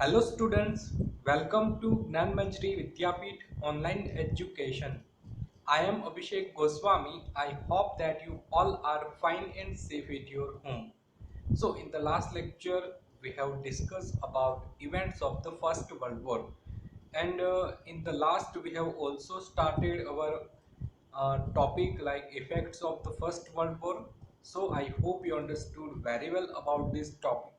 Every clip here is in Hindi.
Hello students, welcome to Gnan Manjri Vidyapeeth Online Education. I am Abhishek Goswami. I hope that you all are fine and safe at your home. So in the last lecture we have discussed about events of the First World War, and in the last we have also started our topic like effects of the First World War. So I hope you understood very well about this topic.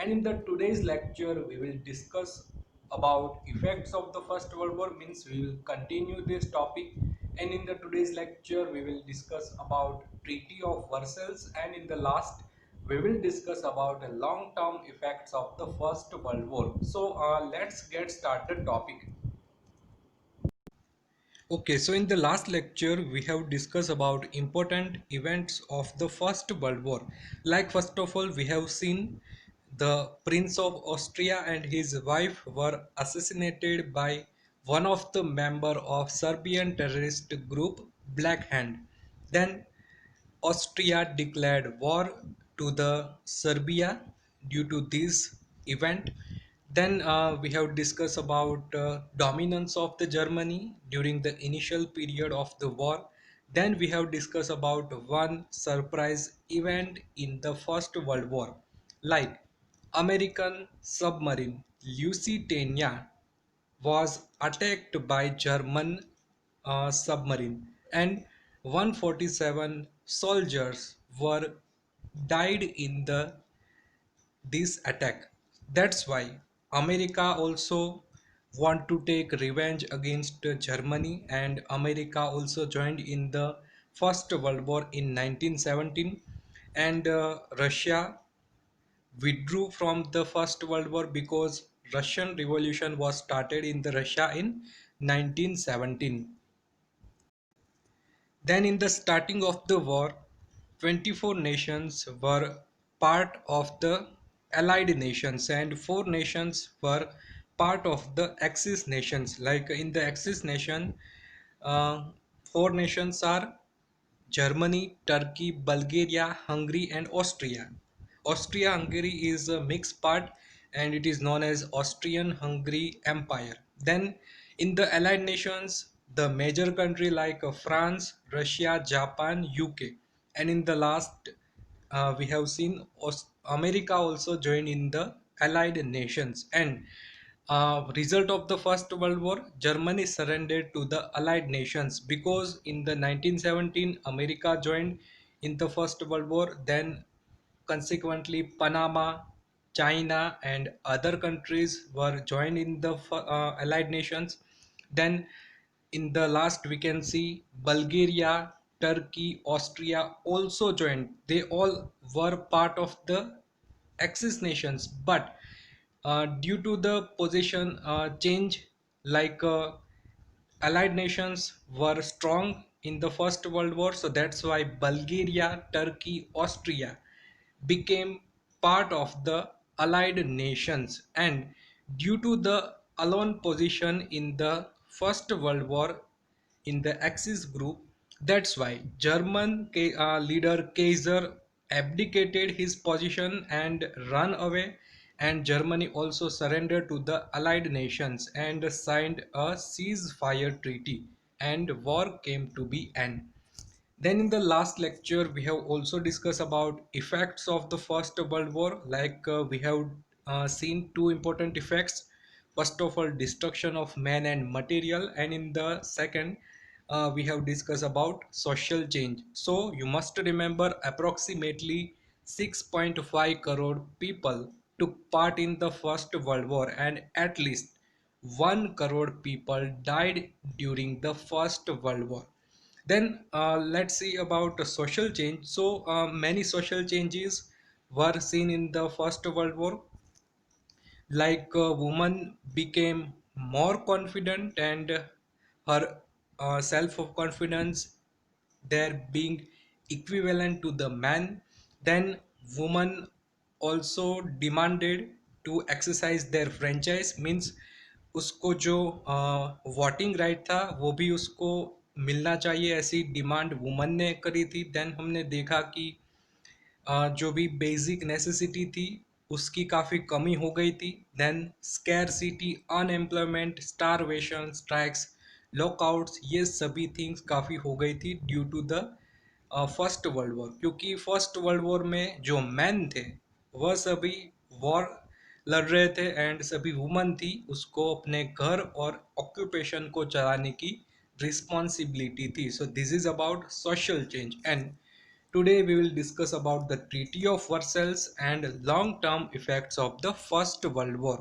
And in the today's lecture, we will discuss about effects of the First World War. Means we will continue this topic. And in the today's lecture, we will discuss about Treaty of Versailles. And in the last, we will discuss about the long-term effects of the First World War. So let's get started topic. Okay, so in the last lecture we have discussed about important events of the First World War. Like first of all we have seen the Prince of Austria and his wife were assassinated by one of the member of Serbian terrorist group Black Hand. Then Austria declared war to the Serbia due to this event. Then we have discussed about dominance of the Germany during the initial period of the war. Then we have discussed about one surprise event in the First World War, like American submarine Lusitania was attacked by German submarine, and 147 soldiers were died in the this attack. That's why America also want to take revenge against Germany, and America also joined in the First World War in 1917, and Russia withdrew from the First World War because Russian Revolution was started in the Russia in 1917. Then in the starting of the war, 24 nations were part of the Allied nations and 4 nations were part of the Axis nations. Like in the Axis nation, uh, 4 nations are Germany, Turkey, Bulgaria, Hungary and Austria. Austria-Hungary is a mixed part and it is known as Austrian-Hungary Empire. Then in the Allied nations, the major country like France, Russia, Japan, UK. And in the last, we have seen America also joined in the Allied nations. And result of the First World War, Germany surrendered to the Allied nations because in the 1917 America joined in the First World War. Then consequently Panama, China and other countries were joined in the Allied nations. Then in the last we can see Bulgaria, Turkey, Austria also joined. They all were part of the Axis nations, but due to the position change, like Allied nations were strong in the First World War, so that's why Bulgaria, Turkey, Austria became part of the Allied nations. And due to the alone position in the First World War in the Axis group, that's why German leader Kaiser abdicated his position and ran away, and Germany also surrendered to the Allied nations and signed a ceasefire treaty, and war came to be end. Then in the last lecture we have also discussed about effects of the First World War. Like we have seen two important effects. First of all, destruction of man and material, and in the second we have discussed about social change. So you must remember approximately 6.5 crore people took part in the First World War, and at least 1 crore people died during the First World War. Then let's see about social change. So many social changes were seen in the First World War, like woman became more confident and her self-confidence there being equivalent to the man. Then woman also demanded to exercise their franchise, means उसको जो वोटिंग राइट था वो भी उसको मिलना चाहिए, ऐसी डिमांड वुमन ने करी थी. देन हमने देखा कि जो भी बेसिक नेसेसिटी थी उसकी काफ़ी कमी हो गई थी। Then scarcity, unemployment, starvation, strikes, lockouts, ये सभी थिंग्स काफ़ी हो गई थी due to the first world war, क्योंकि फर्स्ट वर्ल्ड वॉर में जो मैन थे वह सभी वॉर लड़ रहे थे एंड सभी वुमन थी, उसको अपने घर और ऑक्यूपेशन को चलाने की रिस्पॉन्सिबिलिटी थी। So this is about social change and today we will discuss about the Treaty of Versailles and long-term effects of the First World War.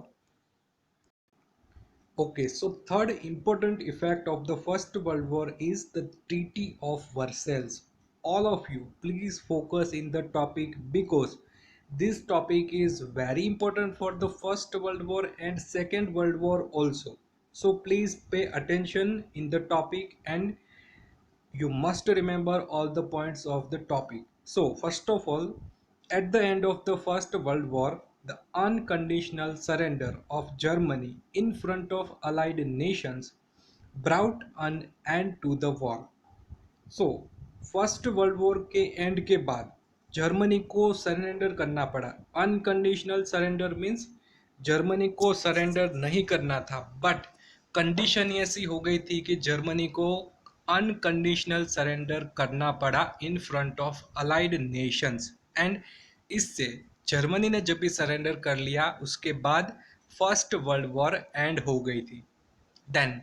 Okay, so third important effect of the First World War is the Treaty of Versailles. All of you, please focus in the topic because this topic is very important for the First World War and Second World War also. So please pay attention in the topic and you must remember all the points of the topic. So, first of all, at the end of the First World War, the unconditional surrender of Germany in front of Allied nations brought an end to the war. So first world war के एंड के बाद जर्मनी को सरेंडर करना पड़ा। अनकंडीशनल सरेंडर मीन्स जर्मनी को सरेंडर नहीं करना था, बट कंडीशन ऐसी हो गई थी कि जर्मनी को अनकंडीशनल सरेंडर करना पड़ा in front of allied Nations and इससे जर्मनी ने जब भी सरेंडर कर लिया उसके बाद फर्स्ट वर्ल्ड वॉर एंड हो गई थी। Then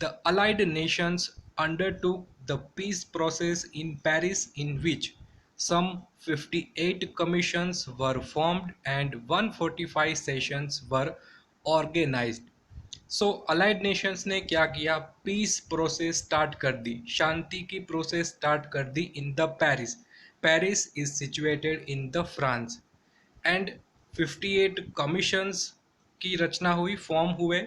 the Allied nations undertook the peace process in Paris, in which some 58 commissions were formed and 145 sessions were organized. So allied Nations ने क्या किया, पीस प्रोसेस स्टार्ट कर दी, शांति की प्रोसेस स्टार्ट कर दी in the Paris. Paris is situated in the France and 58 commissions की रचना हुई, फॉर्म हुए।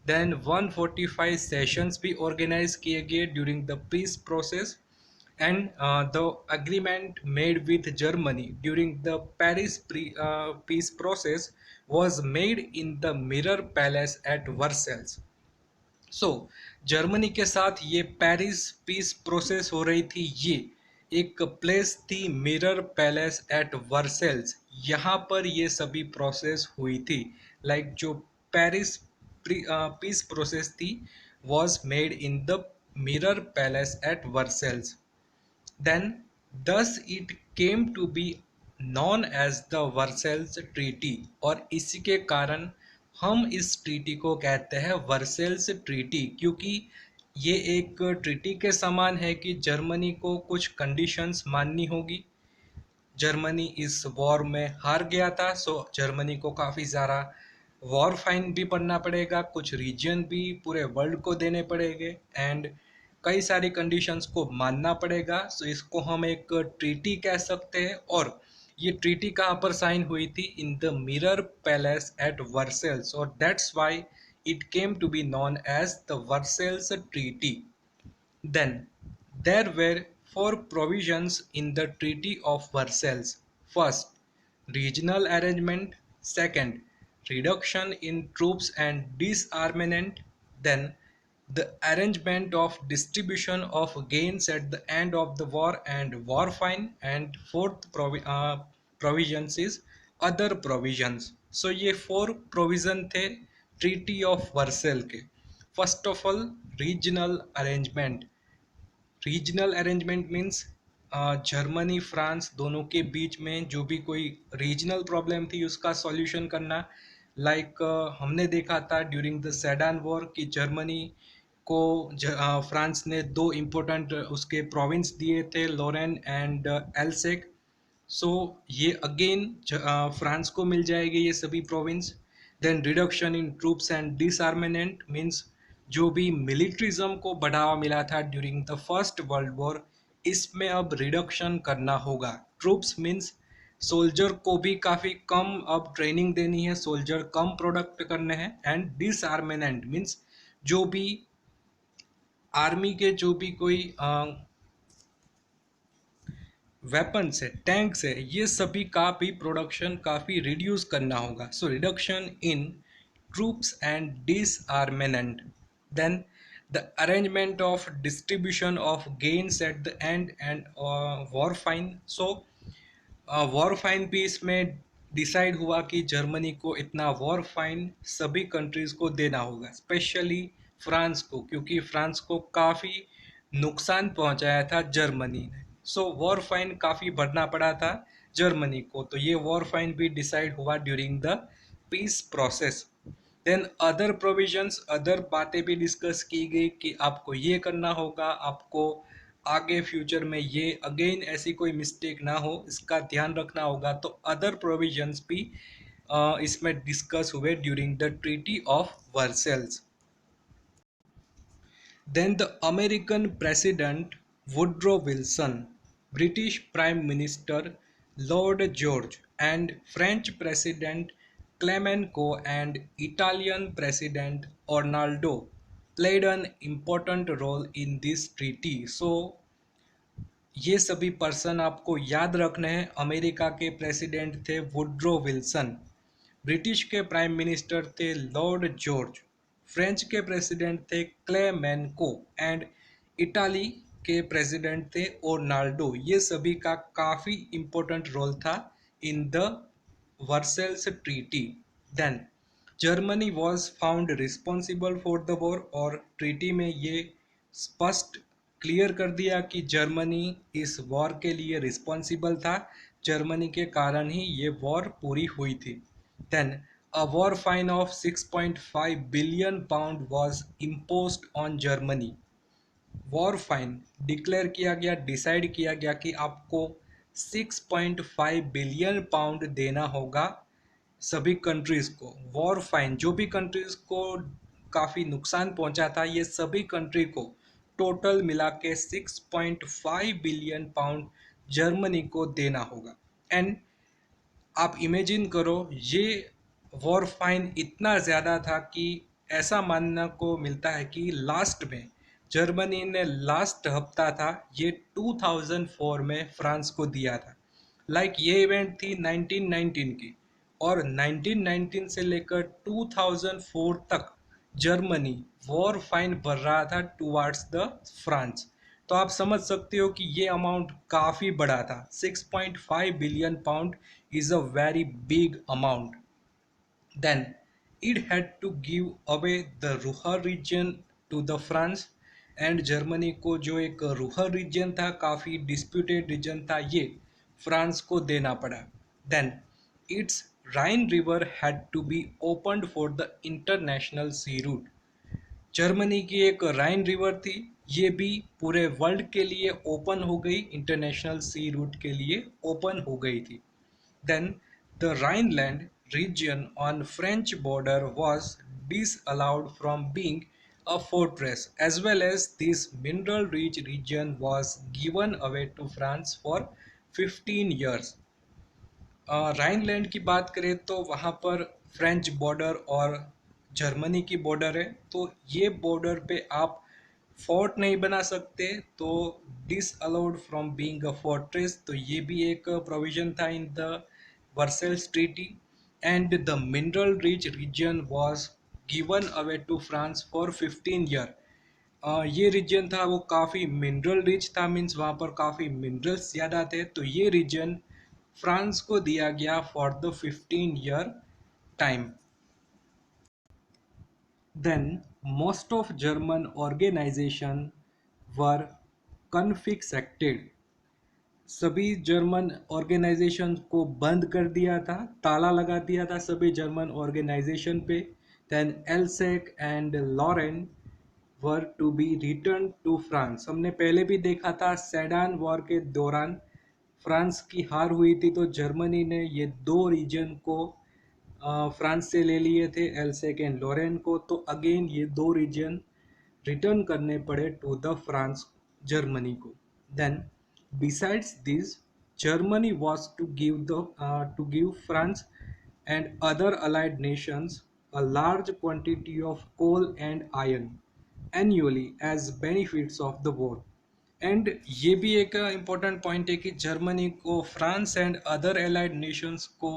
देन 145 सेशंस भी ऑर्गेनाइज किए गए during the peace process and the agreement made with Germany during the Paris peace process was made in the Mirror Palace at Versailles. So Germany के साथ ये पेरिस पीस प्रोसेस हो रही थी, ये एक प्लेस थी मिरर पैलेस एट वर्सेल्स, यहाँ पर ये सभी प्रोसेस हुई थी। लाइक जो पेरिस पीस प्रोसेस थी was made in the mirror palace at Versailles. Then, thus it came to be known as the Versailles treaty, और इसी के कारण हम इस ट्रीटी को कहते हैं वर्सेल्स ट्रीटी, क्योंकि ये एक ट्रीटी के समान है कि जर्मनी को कुछ कंडीशंस माननी होगी। जर्मनी इस वॉर में हार गया था, सो जर्मनी को काफ़ी ज़्यादा वॉर फाइन भी पड़ना पड़ेगा, कुछ रीजन भी पूरे वर्ल्ड को देने पड़ेंगे एंड कई सारी कंडीशंस को मानना पड़ेगा। सो इसको हम एक ट्रीटी कह सकते हैं, और ये ट्रीटी कहाँ पर साइन हुई थी, in the mirror palace at Versailles, और that's why it came to be known as the Versailles treaty. Then, there were four provisions in the Treaty of Versailles. First, regional arrangement. Second, reduction in troops and disarmament. Then, the arrangement of distribution of gains at the end of the war and war fine. And fourth provisions is other provisions. So ये फोर प्रोविजन थे ट्रीटी ऑफ वर्सेल के। First of all, regional arrangement. Regional arrangement means Germany France दोनों के बीच में जो भी कोई रीजनल प्रॉब्लम थी उसका सॉल्यूशन करना। लाइक हमने देखा था ड्यूरिंग द सेडान वॉर कि जर्मनी को फ्रांस ने दो इम्पोर्टेंट उसके प्रोविंस दिए थे, लोरेन एंड एल्सेक। सो ये अगेन फ्रांस को मिल जाएगी ये सभी province. Then reduction in troops and disarmament means जो भी मिलिट्रिज्म को बढ़ावा मिला था during the first world war, इसमें अब रिडक्शन करना होगा। ट्रूप्स मीन्स सोल्जर को भी काफ़ी कम अब ट्रेनिंग देनी है, सोल्जर कम प्रोडक्ट करने हैं। एंड डिसआर्मेंट मीन्स जो भी आर्मी के जो भी कोई वेपन्स है, टैंक्स है, ये सभी का भी प्रोडक्शन काफ़ी रिड्यूस करना होगा। So reduction in troops and disarmament. Then the arrangement of distribution of gains at the end and war fine. So war fine भी इसमें डिसाइड हुआ कि जर्मनी को इतना वॉर फाइन सभी कंट्रीज को देना होगा, स्पेशली फ्रांस को, क्योंकि फ्रांस को काफ़ी नुकसान पहुंचाया था जर्मनी ने। सो वॉर फाइन काफ़ी भरना पड़ा था जर्मनी को, तो ये वॉर फाइन भी डिसाइड हुआ during the peace process. Then other provisions, other बातें भी डिस्कस की गई कि आपको ये करना होगा, आपको आगे फ्यूचर में ये अगेन ऐसी कोई मिस्टेक ना हो इसका ध्यान रखना होगा। तो अदर प्रोविजंस भी इसमें डिस्कस हुए during the treaty of Versailles. Then the American President Woodrow Wilson, British Prime Minister Lord George, and French President Clemenceau and Italian President Arnaldo played an important role in this treaty. So ये सभी पर्सन आपको याद रखने हैं। अमेरिका के प्रेसिडेंट थे वुड्रो विल्सन, ब्रिटिश के प्राइम मिनिस्टर थे लॉर्ड जॉर्ज, फ्रेंच के प्रेसिडेंट थे क्लेमेंको एंड इटाली के प्रेसिडेंट थे ओर्नाल्डो। ये सभी का काफ़ी इम्पोर्टेंट रोल था in the Versailles treaty. Then Germany was found responsible for the war, और ट्रीटी में ये स्पष्ट क्लियर कर दिया कि जर्मनी इस वॉर के लिए रिस्पॉन्सिबल था, जर्मनी के कारण ही ये वॉर पूरी हुई थी। Then a war fine of 6.5 billion pound was imposed on Germany. War fine declare किया गया, डिसाइड किया गया कि आपको 6.5 बिलियन पाउंड देना होगा सभी कंट्रीज को। वॉर फाइन जो भी कंट्रीज को काफ़ी नुकसान पहुंचा था, ये सभी कंट्री को टोटल मिला के 6.5 बिलियन पाउंड जर्मनी को देना होगा। एंड आप इमेजिन करो, ये वॉर फाइन इतना ज़्यादा था कि ऐसा मानने को मिलता है कि लास्ट में जर्मनी ने लास्ट हफ्ता था ये 2004 में फ्रांस को दिया था। ये इवेंट थी 1919 की, और 1919 से लेकर 2004 तक जर्मनी वॉर फाइन भर रहा था टुवार्ड्स द फ्रांस। तो आप समझ सकते हो कि ये अमाउंट काफ़ी बड़ा था। 6.5 billion pound is a very big amount. Then it had to give away the Ruhr region to the France, and Germany को जो एक रूहर रीजन था, काफ़ी डिस्प्यूटेड रीजन था, ये फ्रांस को देना पड़ा। Then its Rhine river had to be opened for the international sea route. Germany की एक राइन रिवर थी, ये भी पूरे वर्ल्ड के लिए ओपन हो गई, इंटरनेशनल सी रूट के लिए ओपन हो गई थी। Then the Rhineland region on French border was disallowed from being a fortress, as well as this mineral-rich region was given away to France for 15 years. Rhineland की बात करें तो वहाँ पर फ्रेंच बॉर्डर और जर्मनी की बॉर्डर है, तो ये बॉर्डर पे आप फोर्ट नहीं बना सकते, तो disallowed from being a fortress, तो ये भी एक प्रोविजन था in the Versailles treaty. And the mineral rich region was given away to France for 15 year. ये रीजन था वो काफ़ी मिनरल रिच था, मीन्स वहाँ पर काफ़ी मिनरल्स ज़्यादा थे, तो ये रीजन फ्रांस को दिया गया for the 15 year time. Then most of German organization were confiscated. सभी जर्मन ऑर्गेनाइजेशन को बंद कर दिया था, ताला लगा दिया था सभी जर्मन ऑर्गेनाइजेशन पे। Then Alsace and Lorraine were to be return to France. हमने पहले भी देखा था सेडान वॉर के दौरान फ्रांस की हार हुई थी, तो जर्मनी ने ये दो रीजन को फ्रांस से ले लिए थे, एल्सेक एंड लॉरेन को। तो अगेन ये दो रीजन रिटर्न करने पड़े टू द फ्रांस जर्मनी को। Then besides this Germany was to give France and other allied nations a large quantity of coal and iron annually as benefits of the war. And ये भी एक इम्पोर्टेंट पॉइंट है कि जर्मनी को France and other allied Nations को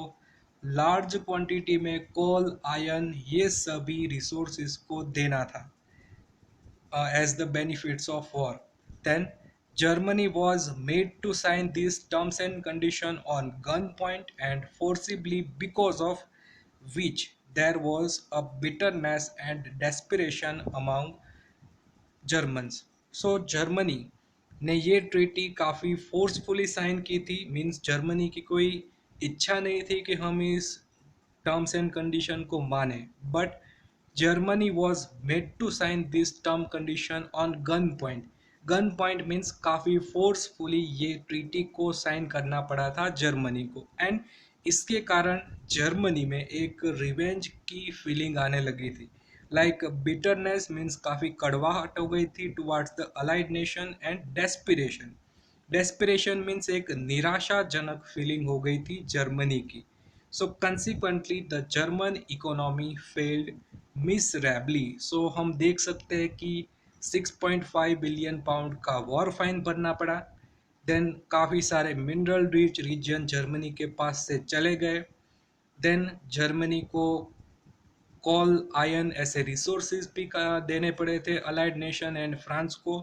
लार्ज क्वांटिटी में कोल, आयरन, ये सभी रिसोर्सेज को देना था as the benefits of war. Then Germany was made to sign these terms and conditions on gunpoint and forcibly, because of which there was a bitterness and desperation among Germans. So Germany ने ये ट्रीटी काफ़ी फोर्सफुली साइन की थी, मींस जर्मनी की कोई इच्छा नहीं थी कि हम इस टर्म्स एंड कंडीशन को माने, but Germany was made to sign this term condition on gun point. Gun point means काफ़ी फोर्सफुली ये ट्रीटी को साइन करना पड़ा था जर्मनी को, एंड इसके कारण जर्मनी में एक रिवेंज की फीलिंग आने लगी थी। लाइक बिटरनेस मीन्स काफ़ी कड़वाहट हो गई थी towards the allied nation, and desperation, desperation means एक निराशाजनक फीलिंग हो गई थी जर्मनी की। So consequently the German economy failed miserably. सो हम देख सकते हैं कि 6.5 बिलियन पाउंड का वॉर फाइन भरना पड़ा। देन काफ़ी सारे मिनरल रिच रीजन जर्मनी के पास से चले गए। देन जर्मनी को कॉल आयन ऐसे रिसोर्सेज भी देने पड़े थे अलाइड नेशन एंड फ्रांस को।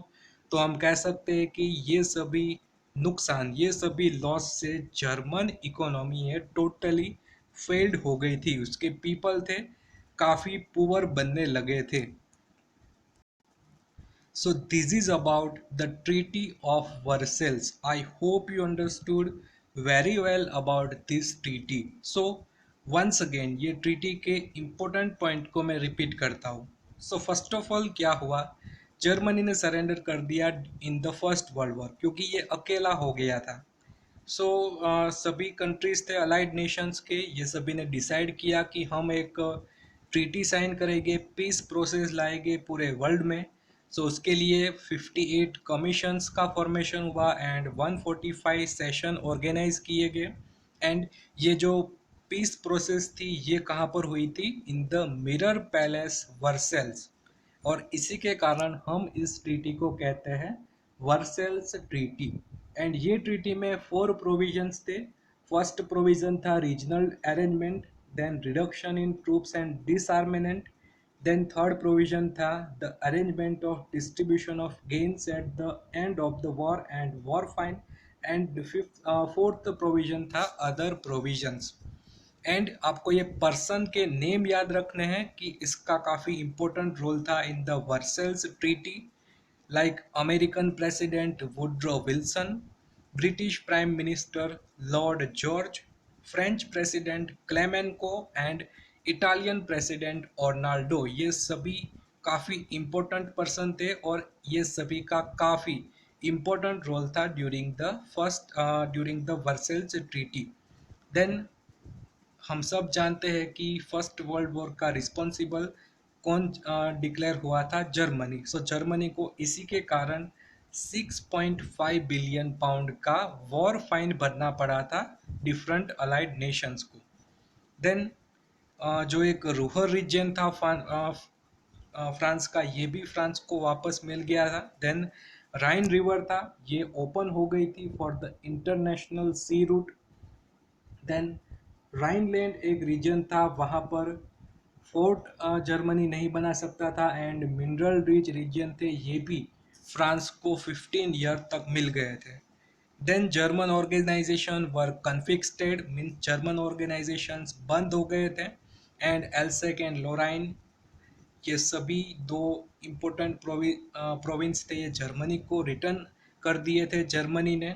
तो हम कह सकते हैं कि ये सभी नुकसान, ये सभी लॉस से जर्मन इकोनॉमी है टोटली फेल्ड हो गई थी। उसके पीपल थे काफ़ी पुअर बनने लगे थे। So this is about the Treaty of Versailles. I hope you understood very well about this treaty. So once again ये treaty के important point को मैं repeat करता हूँ। So first of all क्या हुआ, जर्मनी ने सरेंडर कर दिया इन द फर्स्ट वर्ल्ड वॉर, क्योंकि ये अकेला हो गया था। सो सभी कंट्रीज थे अलाइड नेशंस के, ये सभी ने डिसाइड किया कि हम एक ट्रीटी साइन करेंगे, पीस प्रोसेस लाएंगे पूरे वर्ल्ड में। सो उसके लिए 58 कमीशंस का फॉर्मेशन हुआ एंड 145 सेशन ऑर्गेनाइज किए गए। एंड ये जो पीस प्रोसेस थी ये कहाँ पर हुई थी, in the mirror palace Versailles. और इसी के कारण हम इस ट्रीटी को कहते हैं वर्सेल्स ट्रीटी। एंड ये ट्रीटी में 4 प्रोविजंस थे। फर्स्ट प्रोविजन था regional arrangement, then reduction in troops and disarmament, then third provision था the arrangement of distribution of gains at the end of the war and war fine, and fifth fourth provision था अदर प्रोविजंस। एंड आपको ये पर्सन के नेम याद रखने हैं कि इसका काफ़ी इंपॉर्टेंट रोल था in the Versailles treaty. Like American president Woodrow Wilson, British prime minister Lord George, French president Clemenceau and Italian president Orlando, ये सभी काफ़ी इम्पोर्टेंट पर्सन थे और ये सभी का काफ़ी इम्पोर्टेंट रोल था during the Versailles treaty. Then हम सब जानते हैं कि फर्स्ट वर्ल्ड वॉर का रिस्पॉन्सिबल कौन डिक्लेयर हुआ था, जर्मनी। सो जर्मनी को इसी के कारण 6.5 बिलियन पाउंड का वॉर फाइन भरना पड़ा था डिफरेंट अलाइड नेशंस को। देन जो एक रूहर रीजन था फ्रांस का, ये भी फ्रांस को वापस मिल गया था। देन राइन रिवर था, ये ओपन हो गई थी for the international sea route. Then Rhineland एक रीजन था, वहाँ पर फोर्ट जर्मनी नहीं बना सकता था, एंड मिनरल रिच रीजन थे, ये भी फ्रांस को 15 ईयर तक मिल गए थे। देन जर्मन ऑर्गेनाइजेशन वर कन्फिक्स्टेड, मीन जर्मन ऑर्गेनाइजेशंस बंद हो गए थे। एंड एल्सेक एंड लोराइन, ये सभी दो इम्पोर्टेंट प्रोविंस थे, ये जर्मनी को रिटर्न कर दिए थे जर्मनी ने।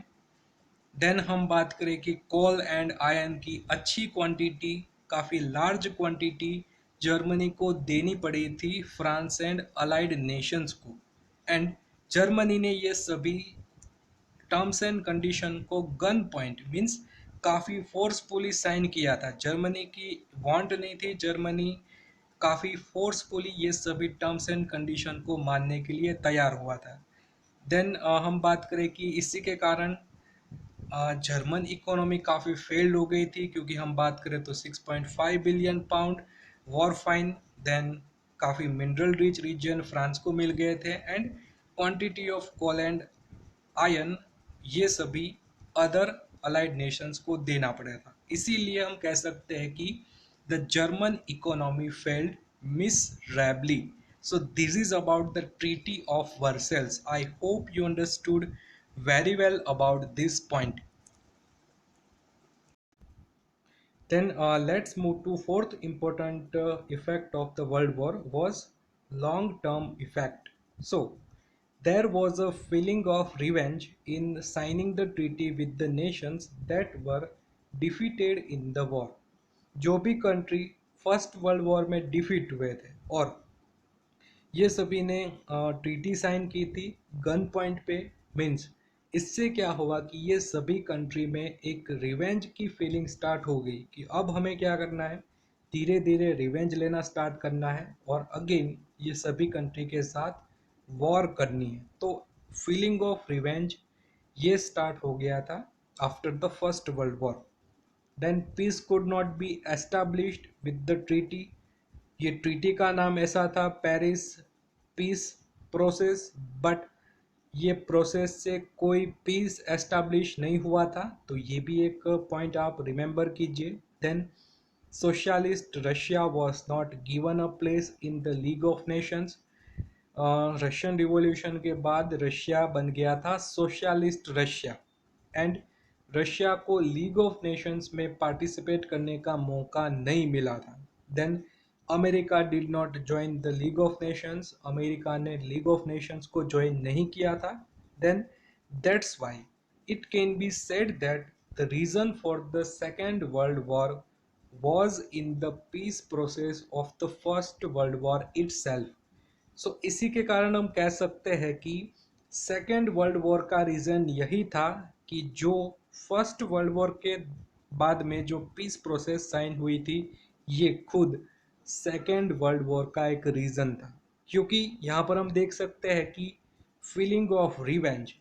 देन हम बात करें कि कोल एंड आयरन की अच्छी क्वांटिटी, काफ़ी लार्ज क्वांटिटी जर्मनी को देनी पड़ी थी फ्रांस एंड अलाइड नेशंस को। एंड जर्मनी ने ये सभी टर्म्स एंड कंडीशन को गन पॉइंट मीन्स काफ़ी फोर्सफुली साइन किया था। जर्मनी की वांट नहीं थी, जर्मनी काफ़ी फोर्सफुली ये सभी टर्म्स एंड कंडीशन को मानने के लिए तैयार हुआ था। देन हम बात करें कि इसी के कारण जर्मन इकोनॉमी काफ़ी फेल्ड हो गई थी, क्योंकि हम बात करें तो 6.5 billion pound war fine, then काफ़ी मिनरल रिच रीजन फ्रांस को मिल गए थे, and quantity of coal and iron ये सभी अदर अलाइड नेशंस को देना पड़ा था। इसीलिए हम कह सकते हैं कि the German economy failed miserably. So this is about the Treaty of Versailles. I hope you understood very well about this point. Then let's move to fourth important effect of the World War was long-term effect. So there was a feeling of revenge in signing the treaty with the nations that were defeated in the war. जो भी कंट्री फर्स्ट वर्ल्ड वॉर में डिफीट हुए थे और ये सभी ने ट्रीटी साइन की थी गन पॉइंट पे, मीन्स इससे क्या हुआ कि ये सभी कंट्री में एक रिवेंज की फीलिंग स्टार्ट हो गई कि अब हमें क्या करना है, धीरे धीरे रिवेंज लेना स्टार्ट करना है और अगेन ये सभी कंट्री के साथ वॉर करनी है। तो फीलिंग ऑफ रिवेंज ये स्टार्ट हो गया था after the first world war. Then peace could not be established with the treaty. ये ट्रीटी का नाम ऐसा था पेरिस पीस प्रोसेस, बट ये प्रोसेस से कोई पीस एस्टैब्लिश नहीं हुआ था, तो ये भी एक पॉइंट आप रिमेंबर कीजिए। Then socialist Russia was not given a place in the league of nations. Russian revolution के बाद रशिया बन गया था सोशलिस्ट रशिया एंड रशिया को लीग ऑफ नेशंस में पार्टिसिपेट करने का मौका नहीं मिला था। Then America did not join the league of nations, America ने लीग ऑफ नेशंस को ज्वाइन नहीं किया था। Then that's why it can be said that the reason for the second world war was in the peace process of the first world war itself। सो इसी के कारण हम कह सकते हैं कि सेकेंड वर्ल्ड वॉर का रीज़न यही था कि जो फर्स्ट वर्ल्ड वॉर के बाद में जो पीस प्रोसेस साइन हुई थी ये खुद सेकेंड वर्ल्ड वॉर का एक रीज़न था। क्योंकि यहाँ पर हम देख सकते हैं कि फीलिंग ऑफ रिवेंज,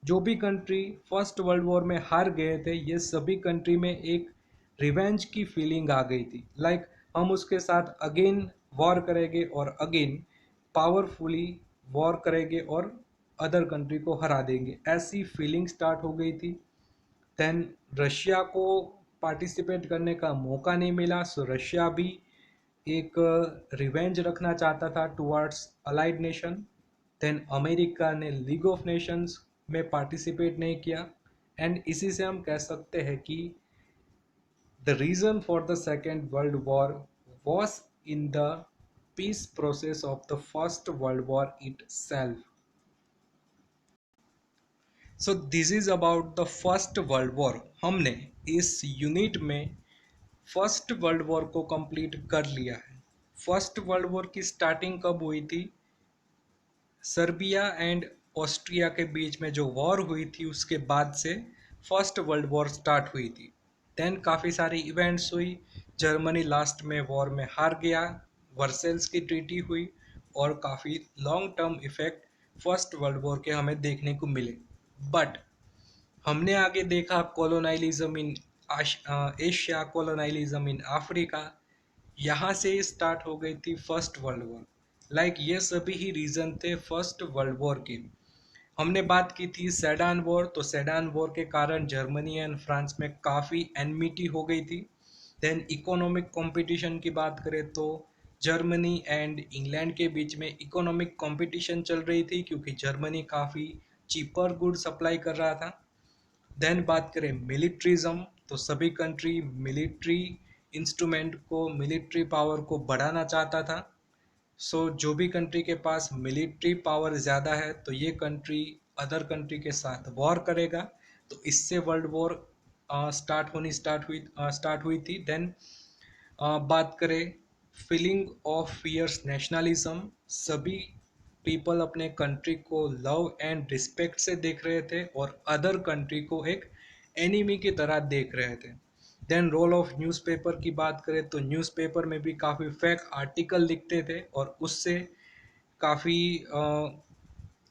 जो भी कंट्री फर्स्ट वर्ल्ड वॉर में हार गए थे ये सभी कंट्री में एक रिवेंज की फीलिंग आ गई थी। लाइक हम उसके साथ अगेन वॉर करेंगे और अगेन पावरफुली वॉर करेंगे और अदर कंट्री को हरा देंगे, ऐसी फीलिंग स्टार्ट हो गई थी। देन रशिया को पार्टिसिपेट करने का मौका नहीं मिला, सो रशिया भी एक रिवेंज रखना चाहता था towards allied nation. Then America ने लीग ऑफ नेशंस में पार्टिसिपेट नहीं किया एंड इसी से हम कह सकते हैं कि the reason for the second world war was in the peace process of the first world war itself। So this is about the first world war. हमने इस यूनिट में फर्स्ट वर्ल्ड वॉर को कंप्लीट कर लिया है। फर्स्ट वर्ल्ड वॉर की स्टार्टिंग कब हुई थी? सर्बिया एंड ऑस्ट्रिया के बीच में जो वॉर हुई थी उसके बाद से फर्स्ट वर्ल्ड वॉर स्टार्ट हुई थी। देन काफ़ी सारी इवेंट्स हुई, जर्मनी लास्ट में वॉर में हार गया, वर्सेल्स की ट्रीटी हुई और काफ़ी long term effect first world war के हमें देखने को मिले। बट हमने आगे देखा कॉलोनाइलिज्म इन एशिया, कॉलोनाइलिज्म इन अफ्रीका, यहाँ से स्टार्ट हो गई थी फर्स्ट वर्ल्ड वॉर। लाइक ये सभी ही रीज़न थे फर्स्ट वर्ल्ड वॉर के। हमने बात की थी सेडान वॉर, तो सेडान वॉर के कारण जर्मनी एंड फ्रांस में काफ़ी एनमिटी हो गई थी। देन इकोनॉमिक कंपटीशन की बात करें तो जर्मनी एंड इंग्लैंड के बीच में इकोनॉमिक कंपटीशन चल रही थी क्योंकि जर्मनी काफ़ी चीपर गुड सप्लाई कर रहा था। देन बात करें मिलिट्रिज्म, तो सभी कंट्री मिलिट्री इंस्ट्रूमेंट को, मिलिट्री पावर को बढ़ाना चाहता था। सो जो भी कंट्री के पास मिलिट्री पावर ज़्यादा है तो ये कंट्री अदर कंट्री के साथ वॉर करेगा, तो इससे वर्ल्ड वॉर स्टार्ट हुई थी। देन बात करें फीलिंग ऑफ फियर्स नेशनलिज्म, सभी पीपल अपने कंट्री को लव एंड रिस्पेक्ट से देख रहे थे और अदर कंट्री को एक एनिमी की तरह देख रहे थे। देन रोल ऑफ न्यूज़पेपर की बात करें तो न्यूज़पेपर में भी काफ़ी फेक आर्टिकल लिखते थे और उससे काफ़ी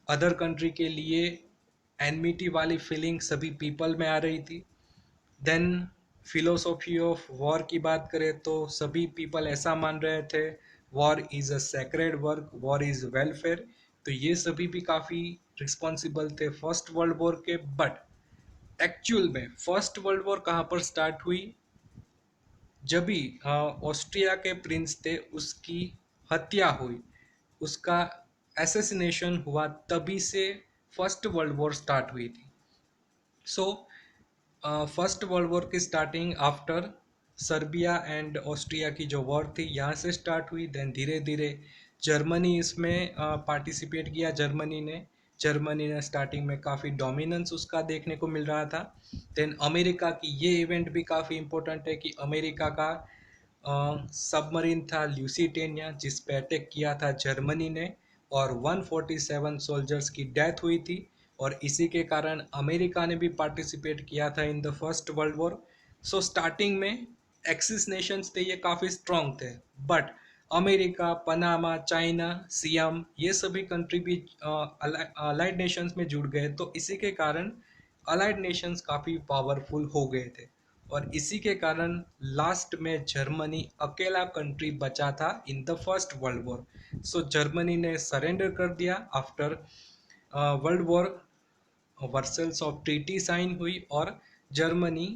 अदर कंट्री के लिए एनमिटी वाली फीलिंग सभी पीपल में आ रही थी। देन फिलोसॉफी ऑफ वॉर की बात करें तो सभी पीपल ऐसा मान रहे थे war is a sacred work, war is welfare, तो ये सभी भी काफ़ी रिस्पॉन्सिबल थे फर्स्ट वर्ल्ड वॉर के। बट एक्चुअल में फर्स्ट वर्ल्ड वॉर कहाँ पर स्टार्ट हुई? जब भी ऑस्ट्रिया के प्रिंस थे उसकी हत्या हुई, उसका एसेसिनेशन हुआ, तभी से फर्स्ट वर्ल्ड वॉर स्टार्ट हुई थी। सो फर्स्ट वर्ल्ड वॉर की starting after Serbia and Austria की जो वॉर थी यहाँ से स्टार्ट हुई। देन धीरे धीरे जर्मनी इसमें पार्टिसिपेट किया। जर्मनी ने स्टार्टिंग में काफ़ी डोमिनेंस उसका देखने को मिल रहा था। देन अमेरिका की ये इवेंट भी काफ़ी इम्पोर्टेंट है कि अमेरिका का सबमरीन था ल्यूसिटेनिया जिस पे अटैक किया था जर्मनी ने, और 147 सोल्जर्स की डेथ हुई थी। और इसी के कारण अमेरिका ने भी पार्टिसिपेट किया था in the first world war. So starting में एक्सिस नेशंस थे, ये काफ़ी स्ट्रॉन्ग थे। But America, Panama, China, SIAM ये सभी कंट्री भी अलाइड नेशंस में जुड़ गए, तो इसी के कारण अलाइड नेशंस काफ़ी पावरफुल हो गए थे। और इसी के कारण लास्ट में जर्मनी अकेला कंट्री बचा था in the first world war. So Germany ने सरेंडर कर दिया after world war. Versailles of treaty sign हुई और जर्मनी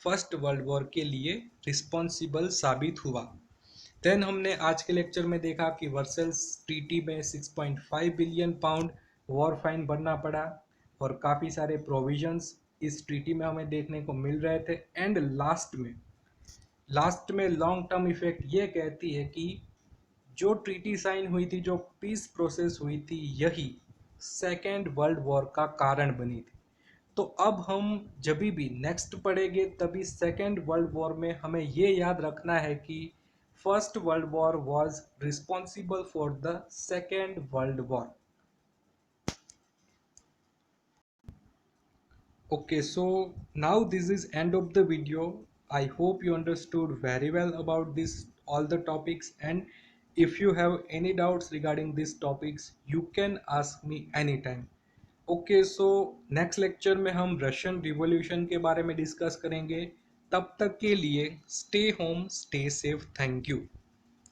फर्स्ट वर्ल्ड वॉर के लिए रिस्पॉन्सिबल साबित हुआ। देन हमने आज के लेक्चर में देखा कि वर्सल्स ट्रीटी में 6.5 बिलियन पाउंड वॉर फाइन भरना पड़ा, और काफ़ी सारे प्रोविजंस इस ट्रीटी में हमें देखने को मिल रहे थे। एंड लास्ट में लॉन्ग टर्म इफेक्ट ये कहती है कि जो ट्रीटी साइन हुई थी, जो पीस प्रोसेस हुई थी, यही सेकेंड वर्ल्ड वॉर का कारण बनी थी। तो अब हम जब भी नेक्स्ट पढ़ेंगे तभी सेकेंड वर्ल्ड वॉर में हमें ये याद रखना है कि first world war was responsible for the second world war. Okay, so now this is end of the video. I hope you understood very well about this all the topics, and if you have any doubts regarding these topics you can ask me anytime. Okay, so next lecture में हम रशियन रिवॉल्यूशन के बारे में डिस्कस करेंगे। तब तक के लिए stay home, stay safe, thank you.